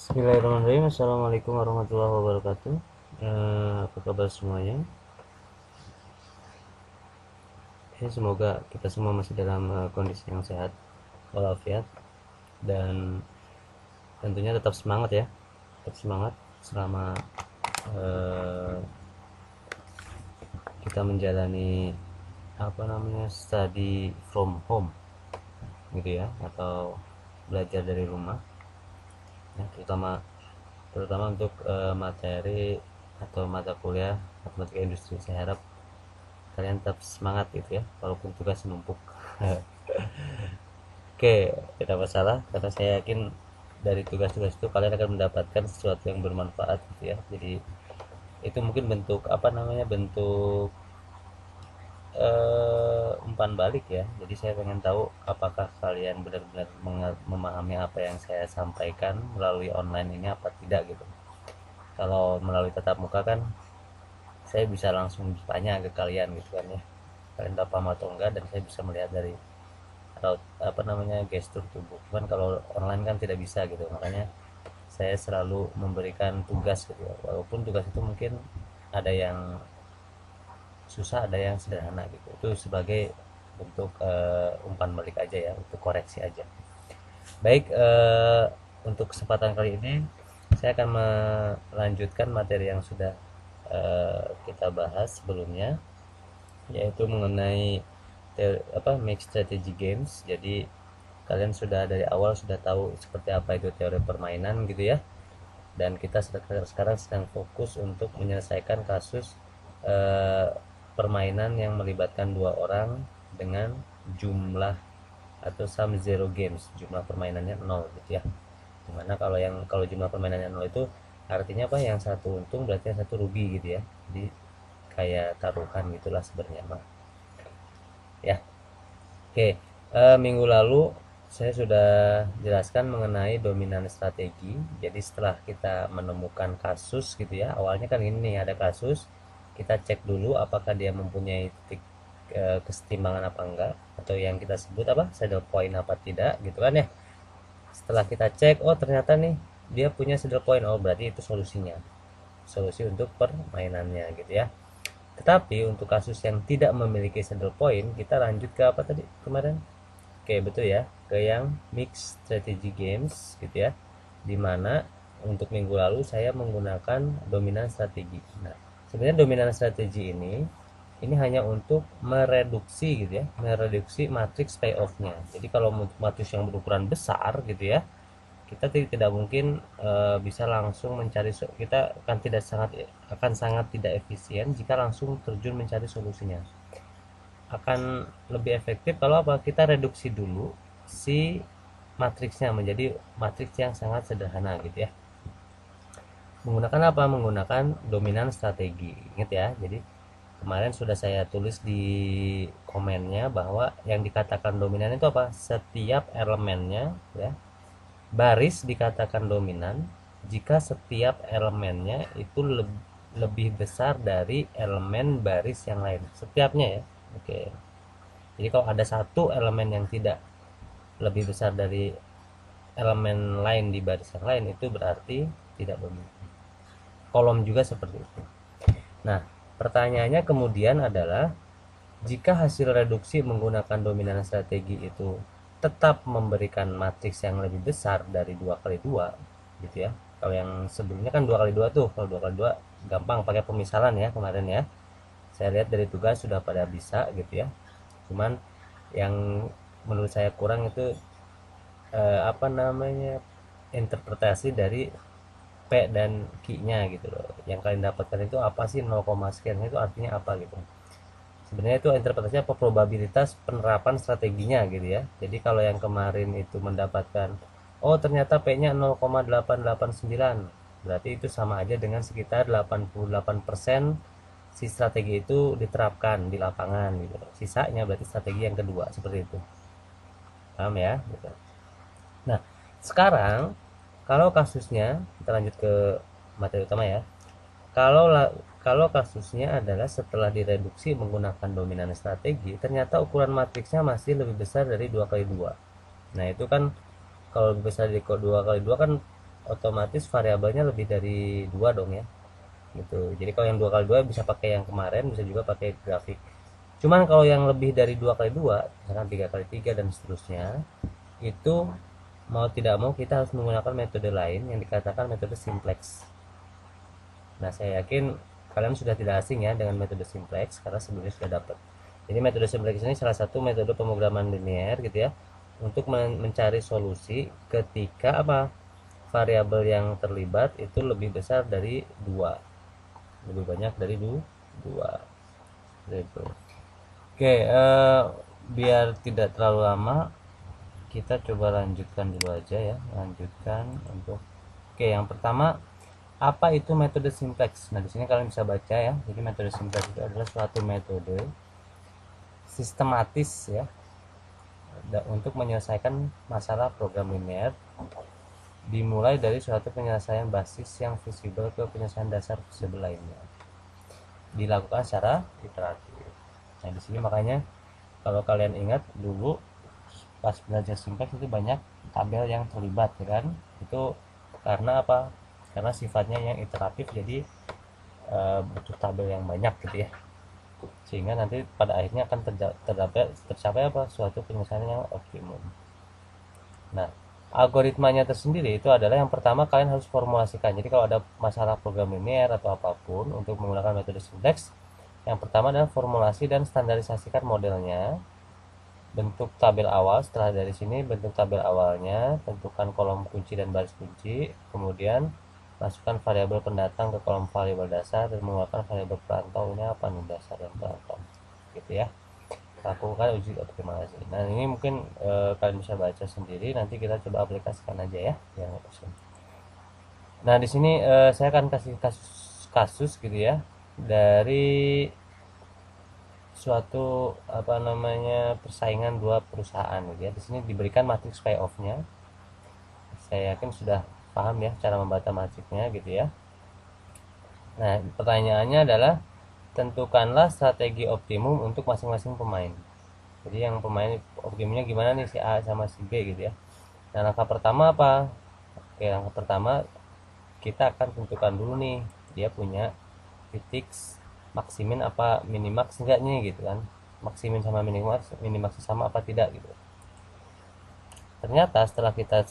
Bismillahirrahmanirrahim. Assalamualaikum warahmatullahi wabarakatuh. Apa kabar semuanya? Semoga kita semua masih dalam kondisi yang sehat walafiat, dan tentunya tetap semangat ya, tetap semangat selama eh, kita menjalani apa namanya study from home gitu ya, atau belajar dari rumah ya, terutama terutama untuk materi atau mata kuliah matematika industri. Saya harap kalian tetap semangat gitu ya, walaupun tugas menumpuk. Oke, tidak masalah, karena saya yakin dari tugas-tugas itu kalian akan mendapatkan sesuatu yang bermanfaat gitu ya. Jadi itu mungkin bentuk apa namanya, bentuk umpan balik ya. Jadi saya pengen tahu apakah kalian benar-benar memahami apa yang saya sampaikan melalui online ini apa tidak gitu. Kalau melalui tatap muka kan saya bisa langsung tanya ke kalian gitu kan ya, kalian tahu paham atau enggak, dan saya bisa melihat dari raut apa namanya, gestur tubuh. Cuman kalau online kan tidak bisa gitu, makanya saya selalu memberikan tugas gitu ya. Walaupun tugas itu mungkin ada yang susah, ada yang sederhana gitu, itu sebagai bentuk umpan balik aja ya, untuk koreksi aja. Baik, untuk kesempatan kali ini saya akan melanjutkan materi yang sudah kita bahas sebelumnya, yaitu mengenai mixed strategy games. Jadi kalian sudah dari awal sudah tahu seperti apa itu teori permainan gitu ya, dan kita sekarang sedang fokus untuk menyelesaikan kasus eh, permainan yang melibatkan dua orang dengan jumlah atau sum zero games, jumlah permainannya nol gitu ya. Dimana kalau jumlah permainannya nol itu artinya apa, yang satu untung berarti yang satu rugi gitu ya. Jadi kayak taruhan gitulah sebenarnya mah ya. Oke, minggu lalu saya sudah jelaskan mengenai dominan strategi. Jadi setelah kita menemukan kasus gitu ya, awalnya kan ini nih, ada kasus, kita cek dulu apakah dia mempunyai titik kesetimbangan apa enggak, atau yang kita sebut apa, saddle point apa tidak gitu kan ya. Setelah kita cek, oh ternyata nih dia punya saddle point, oh berarti itu solusinya, solusi untuk permainannya gitu ya. Tetapi untuk kasus yang tidak memiliki saddle point, kita lanjut ke apa tadi kemarin? Oke, betul ya, ke yang mixed strategy games gitu ya. Dimana untuk minggu lalu saya menggunakan dominan strategi. Nah, sebenarnya dominan strategi ini hanya untuk mereduksi gitu ya, mereduksi matriks payoff-nya. Jadi kalau untuk matriks yang berukuran besar gitu ya, kita tidak mungkin bisa langsung mencari, kita akan sangat tidak efisien jika langsung terjun mencari solusinya. Akan lebih efektif kalau apa, kita reduksi dulu si matriksnya menjadi matriks yang sangat sederhana gitu ya. Menggunakan apa, menggunakan dominan strategi. Ingat ya, jadi kemarin sudah saya tulis di komennya bahwa yang dikatakan dominan itu apa, setiap elemennya ya, baris dikatakan dominan jika setiap elemennya itu lebih besar dari elemen baris yang lain, setiapnya ya. Oke, jadi kalau ada satu elemen yang tidak lebih besar dari elemen lain di baris yang lain, itu berarti tidak dominan. Kolom juga seperti itu. Nah, pertanyaannya kemudian adalah, jika hasil reduksi menggunakan dominan strategi itu tetap memberikan matriks yang lebih besar dari 2 kali 2 gitu ya. Kalau yang sebelumnya kan 2 kali 2 tuh, kalau 2 kali 2 gampang pakai pemisalan ya kemarin ya. Saya lihat dari tugas sudah pada bisa gitu ya. Cuman yang menurut saya kurang itu apa namanya, interpretasi dari P dan Q-nya gitu loh. Yang kalian dapatkan itu apa sih, 0, sekian itu artinya apa gitu. Sebenarnya itu interpretasinya apa, probabilitas penerapan strateginya gitu ya. Jadi kalau yang kemarin itu mendapatkan, oh ternyata P-nya 0,889, berarti itu sama aja dengan sekitar 88% si strategi itu diterapkan di lapangan gitu. Sisanya berarti strategi yang kedua, seperti itu. Paham ya gitu. Nah, sekarang kalau kasusnya, kita lanjut ke materi utama ya. Kalau kasusnya adalah setelah direduksi menggunakan dominan strategi, ternyata ukuran matriksnya masih lebih besar dari 2 kali 2. Nah, itu kan kalau lebih besar dari 2 kali 2 kan otomatis variabelnya lebih dari dua dong ya gitu. Jadi kalau yang 2 kali 2 bisa pakai yang kemarin, bisa juga pakai grafik. Cuman kalau yang lebih dari 2 kali 2, misalkan 3 kali 3 dan seterusnya, itu mau tidak mau kita harus menggunakan metode lain yang dikatakan metode simplex. Nah, saya yakin kalian sudah tidak asing ya dengan metode simplex karena sebelumnya sudah dapat. Jadi metode simplex ini salah satu metode pemrograman linear gitu ya untuk mencari solusi ketika apa variabel yang terlibat itu lebih besar dari dua, lebih banyak dari dua gitu. Oke, biar tidak terlalu lama kita coba lanjutkan dulu aja ya, lanjutkan untuk oke yang pertama apa itu metode simplex. Nah di sini kalian bisa baca ya, jadi metode simplex itu adalah suatu metode sistematis ya untuk menyelesaikan masalah program linear, dimulai dari suatu penyelesaian basis yang visible ke penyelesaian dasar visible lainnya, dilakukan secara iteratif. Nah di sini makanya kalau kalian ingat dulu pas belajar simplex itu banyak tabel yang terlibat ya kan, itu karena apa, karena sifatnya yang iteratif, jadi butuh tabel yang banyak gitu ya, sehingga nanti pada akhirnya akan tercapai apa suatu penyelesaian yang optimum. Nah algoritmanya tersendiri itu adalah yang pertama kalian harus formulasikan. Jadi kalau ada masalah program linear atau apapun untuk menggunakan metode simplex, yang pertama adalah formulasi dan standarisasikan modelnya, bentuk tabel awal. Setelah dari sini bentuk tabel awalnya, tentukan kolom kunci dan baris kunci, kemudian masukkan variabel pendatang ke kolom variabel dasar dan mengeluarkan variabel perantau. Ini apa nih, dasar dan perantau gitu ya. Lakukan uji optimasi. Nah ini mungkin kalian bisa baca sendiri, nanti kita coba aplikasikan aja ya yang nah di sini saya akan kasih kasus gitu ya dari suatu apa namanya persaingan dua perusahaan gitu ya. Di sini diberikan matriks payoff-nya. Saya yakin sudah paham ya cara membaca matriksnya gitu ya. Nah, pertanyaannya adalah tentukanlah strategi optimum untuk masing-masing pemain. Jadi yang pemain optimumnya gimana nih, si A sama si B gitu ya. Nah, langkah pertama apa? Oke, langkah pertama kita akan tentukan dulu nih dia punya titik maksimin apa minimax enggaknya gitu kan, maksimin sama minimax sama apa tidak gitu. Ternyata setelah kita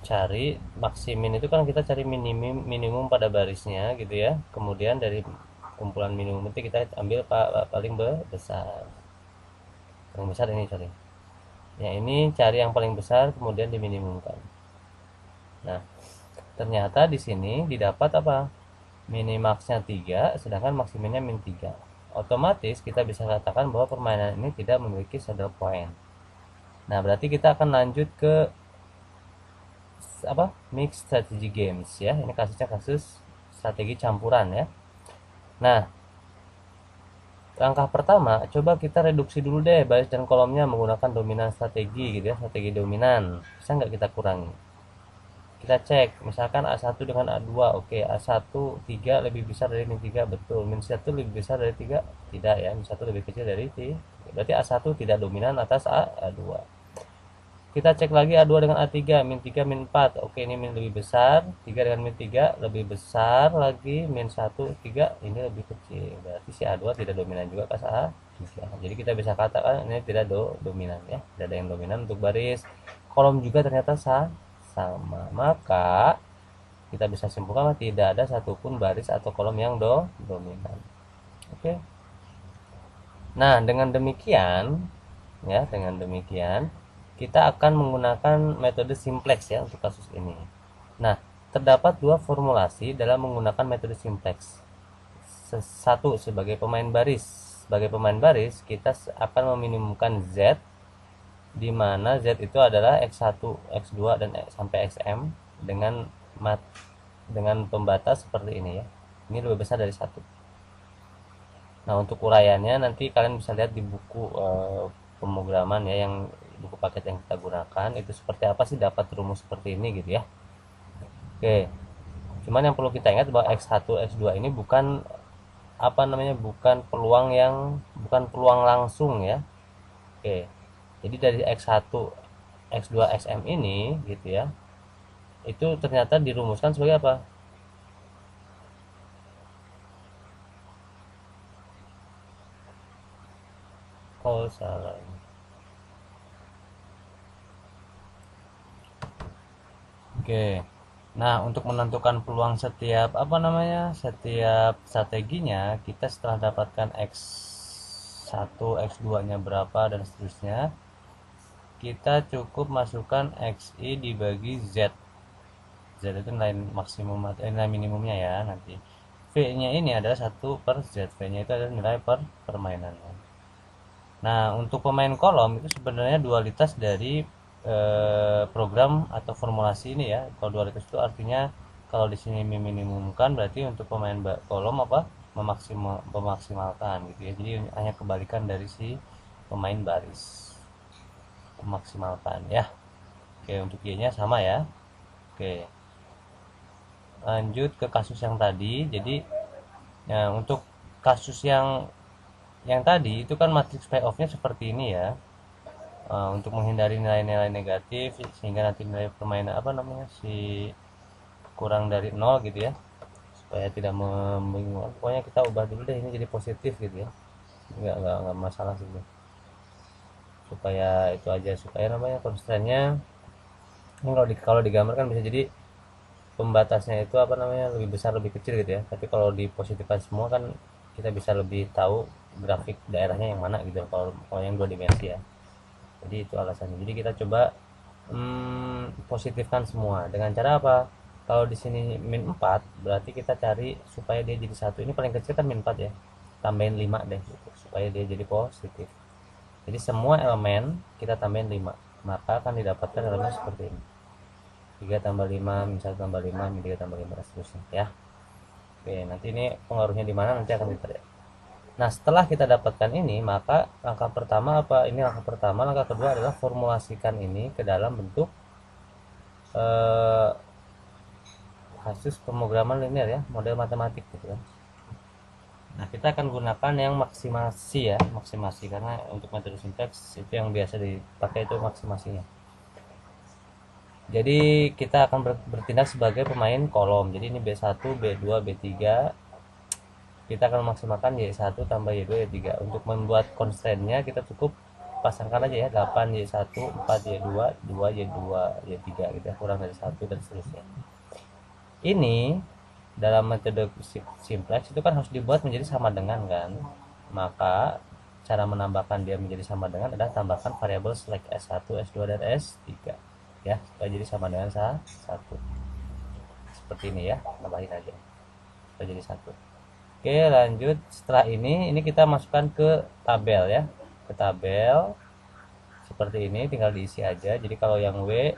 cari maksimin itu kan kita cari minimum pada barisnya gitu ya, kemudian dari kumpulan minimum itu kita ambil paling besar, paling besar ini sorry ya, ini cari yang paling besar kemudian diminimumkan. Nah ternyata di sini didapat apa, minimaxnya 3 sedangkan maksiminnya min 3. Otomatis kita bisa katakan bahwa permainan ini tidak memiliki saddle point. Nah berarti kita akan lanjut ke apa, mix strategy games ya. Ini kasusnya kasus strategi campuran ya. Nah langkah pertama coba kita reduksi dulu deh baris dan kolomnya menggunakan dominan strategi gitu ya, strategi dominan. Bisa nggak kita kurangi, kita cek misalkan A1 dengan A2, oke A1 3 lebih besar dari min 3, betul. Min 1 lebih besar dari 3, tidak ya, min 1 lebih kecil dari 3, berarti A1 tidak dominan atas A2. Kita cek lagi A2 dengan A3, min 3 min 4, oke ini min lebih besar, 3 dengan min 3 lebih besar lagi, min 1 3 ini lebih kecil, berarti si A2 tidak dominan juga pas A3. Jadi kita bisa katakan ini tidak dominan ya, tidak ada yang dominan untuk baris. Kolom juga ternyata sama, maka kita bisa simpulkan tidak ada satupun baris atau kolom yang dominan. Oke. Nah dengan demikian ya, dengan demikian kita akan menggunakan metode simplex ya untuk kasus ini. Nah terdapat dua formulasi dalam menggunakan metode simplex. Satu sebagai pemain baris. Sebagai pemain baris kita akan meminimumkan Z, di mana Z itu adalah X1, X2 dan sampai XM dengan pembatas seperti ini ya. Ini lebih besar dari 1. Nah, untuk uraiannya nanti kalian bisa lihat di buku pemrograman ya, yang buku paket yang kita gunakan itu seperti apa sih dapat rumus seperti ini gitu ya. Oke. Cuman yang perlu kita ingat bahwa X1, X2 ini bukan apa namanya, bukan peluang langsung ya. Oke. Jadi dari X1, X2, XM ini gitu ya, itu ternyata dirumuskan sebagai apa? Oh, salah. Oke. Nah, untuk menentukan peluang setiap apa namanya? Setiap strateginya, kita setelah dapatkan X1, X2-nya berapa dan seterusnya, kita cukup masukkan XI dibagi Z. Z itu nilai maksimum atau nilai minimumnya ya nanti. V-nya ini adalah 1/Z. V-nya itu adalah nilai permainannya. Nah, untuk pemain kolom itu sebenarnya dualitas dari program atau formulasi ini ya. Kalau dualitas itu artinya kalau di sini meminimumkan berarti untuk pemain kolom apa? Memaksimalkan gitu ya. Jadi hanya kebalikan dari si pemain baris. Memaksimalkan ya. Oke, untuk Y-nya sama ya. Oke. Lanjut ke kasus yang tadi. Jadi ya, untuk kasus yang tadi itu kan matriks payoff-nya seperti ini ya. Untuk menghindari nilai-nilai negatif sehingga nanti nilai permainan apa namanya si kurang dari nol gitu ya, supaya tidak membingungkan. Pokoknya kita ubah dulu deh ini jadi positif gitu ya, nggak masalah sih, supaya itu aja, supaya namanya constraint-nya ini kalau digambar kan bisa jadi pembatasnya itu apa namanya lebih besar lebih kecil gitu ya, tapi kalau dipositifkan semua kan kita bisa lebih tahu grafik daerahnya yang mana gitu kalau yang dua dimensi ya. Jadi itu alasannya. Jadi kita coba positifkan semua dengan cara apa? Kalau di sini min 4 berarti kita cari supaya dia jadi satu. Ini paling kecil kan min 4 ya. Tambahin 5 deh gitu, supaya dia jadi positif. Jadi semua elemen kita tambahin 5, maka akan didapatkan elemen seperti ini. 3 tambah 5, min 1 tambah 5, min 3 tambah 5 dan seterusnya ya. Oke, nanti ini pengaruhnya di mana nanti akan kita lihat. Nah, setelah kita dapatkan ini, maka langkah pertama apa? Ini langkah pertama. Langkah kedua adalah formulasikan ini ke dalam bentuk eh, kasus pemrograman linear ya, model matematik gitu kan. Nah, kita akan gunakan yang maksimasi ya, maksimasi karena untuk metode sintaks itu yang biasa dipakai itu maksimasinya. Jadi kita akan bertindak sebagai pemain kolom. Jadi ini B1, B2, B3. Kita akan memaksimalkan Y1 tambah Y2, Y3. Untuk membuat constraint-nya kita cukup pasangkan aja ya 8 Y1, 4 Y2, 2 Y2, Y3 gitu ya, kurang dari 1 dan seterusnya. Ini dalam metode simplex itu kan harus dibuat menjadi sama dengan kan. Maka cara menambahkan dia menjadi sama dengan adalah tambahkan variabel select S1, S2 dan S3 ya, supaya jadi sama dengan 1. Seperti ini ya, tambahin aja supaya jadi 1. Oke, lanjut. Setelah ini kita masukkan ke tabel ya, ke tabel seperti ini, tinggal diisi aja. Jadi kalau yang W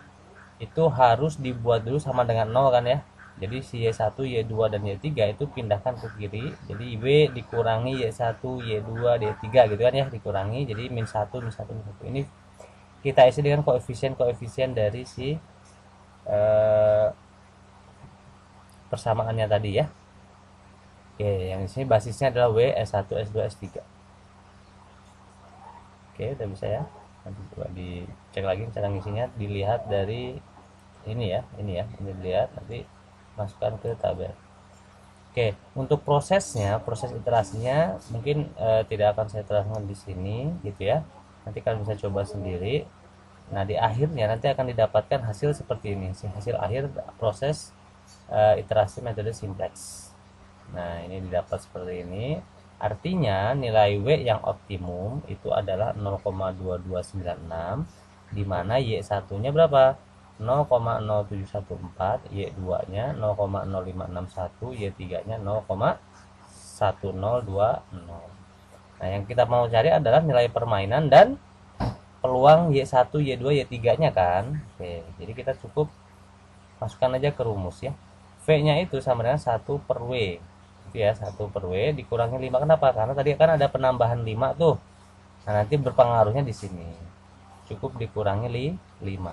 itu harus dibuat dulu sama dengan 0 kan ya. Jadi si Y1, Y2 dan Y3 itu pindahkan ke kiri. Jadi W dikurangi Y1, Y2, Y3 gitu kan ya, dikurangi. Jadi min 1, min 1, min 1. Ini kita isi dengan koefisien-koefisien dari si persamaannya tadi ya. Oke, yang di sini basisnya adalah W, S1, S2, S3. Oke, udah bisa ya. Nanti coba dicek lagi cara ngisinya, dilihat dari ini ya, ini dilihat, nanti masukkan ke tabel. Oke, untuk proses iterasinya mungkin tidak akan saya terangkan di sini gitu ya. Nanti kalian bisa coba sendiri. Nah, di akhirnya nanti akan didapatkan hasil seperti ini, hasil akhir proses iterasi metode simplex. Nah, ini didapat seperti ini. Artinya nilai W yang optimum itu adalah 0,2296, di mana Y1-nya berapa? 0,0714, Y2-nya 0,0561, Y3-nya 0,1020. Nah, yang kita mau cari adalah nilai permainan dan peluang Y1, Y2, Y3-nya kan. Oke, jadi kita cukup masukkan aja ke rumus ya. V-nya itu sama dengan 1/W. Itu ya, 1/W dikurangi 5. Kenapa? Karena tadi kan ada penambahan 5 tuh. Nah, nanti berpengaruhnya di sini. Cukup dikurangi 5.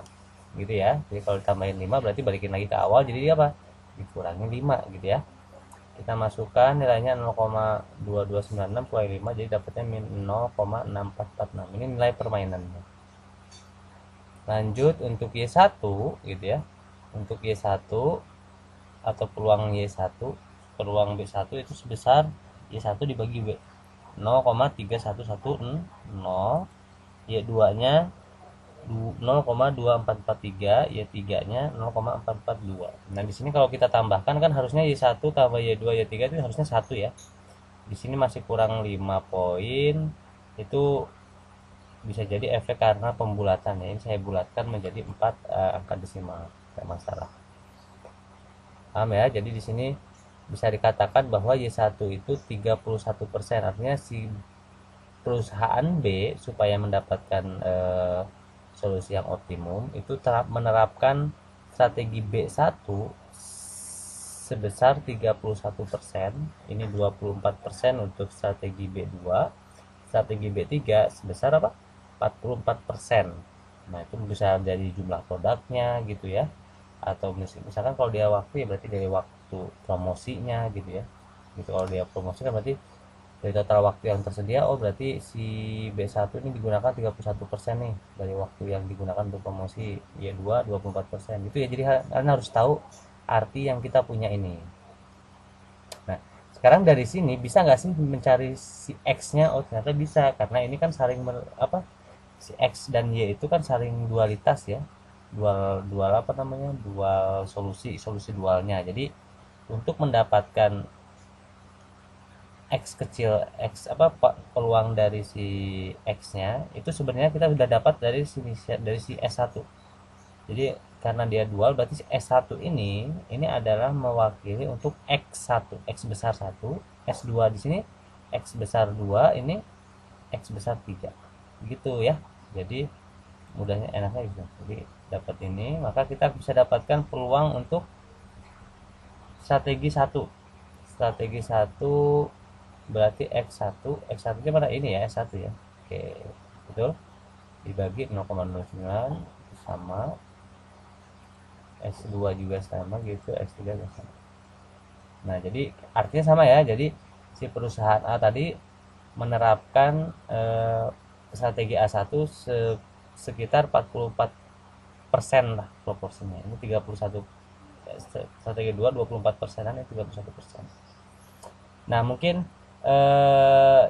Gitu ya. Jadi kalau ditambahin 5 berarti balikin lagi ke awal, jadi apa? Dikurangi 5 gitu ya. Kita masukkan nilainya 0,2296 kurangi 5, jadi dapatnya min 0,6446. Ini nilai permainannya. Lanjut untuk Y1 gitu ya. untuk Y1 atau peluang Y1, peluang B1 itu sebesar Y1 dibagi B 0,3110, Y2 nya 0,2443, Y3 nya 0,442. Nah di sini kalau kita tambahkan kan harusnya Y1 tambah Y2 Y3 itu harusnya 1 ya. Di sini masih kurang 5 poin. Itu bisa jadi efek karena pembulatan ya. Ini saya bulatkan menjadi 4 angka desimal, tidak masalah. Paham ya? Jadi di sini bisa dikatakan bahwa Y1 itu 31%. Artinya si perusahaan B supaya mendapatkan solusi yang optimum itu menerapkan strategi B1 sebesar 31%. Ini 24% untuk strategi B2. Strategi B3 sebesar apa? 44%. Nah, itu bisa jadi jumlah produknya gitu ya. Atau misalkan kalau dia waktu ya berarti dari waktu promosinya gitu ya. Gitu kalau dia promosi kan berarti dari total waktu yang tersedia, oh berarti si B1 ini digunakan 31% nih dari waktu yang digunakan untuk promosi. Y2 24% gitu ya. Jadi kalian harus tahu arti yang kita punya ini. Nah, sekarang dari sini bisa nggak sih mencari si X-nya? Oh, ternyata bisa karena ini kan saling apa? Si X dan Y itu kan saling dualitas ya. Dual dual apa namanya? Dual solusi, solusi dualnya. Jadi untuk mendapatkan X kecil, X apa peluang dari si X-nya itu sebenarnya kita sudah dapat dari si S1. Jadi karena dia dual berarti si S1 ini adalah mewakili untuk X1, X besar 1, S2 di sini X besar 2, ini X besar 3. Gitu ya. Jadi mudahnya enaknya gitu. Jadi dapat ini, maka kita bisa dapatkan peluang untuk strategi 1. Strategi 1 berarti X1, X1 nya mana ini ya, S1 ya. Oke, betul. Dibagi 0,09 sama S2 juga sama gitu, S3 juga sama. Nah, jadi artinya sama ya. Jadi si perusahaan A tadi menerapkan strategi A1 sekitar 44% lah proporsinya. Ini 31, strategi 2 24 persenan, ini 31%. Nah, mungkin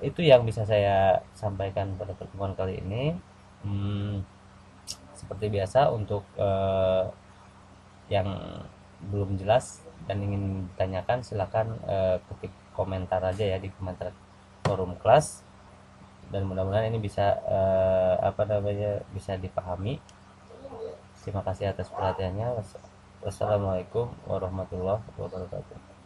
itu yang bisa saya sampaikan pada pertemuan kali ini. Seperti biasa untuk yang belum jelas dan ingin ditanyakan silakan ketik komentar aja ya di komentar forum kelas, dan mudah-mudahan ini bisa apa namanya bisa dipahami. Terima kasih atas perhatiannya. Wassalamualaikum warahmatullahi wabarakatuh.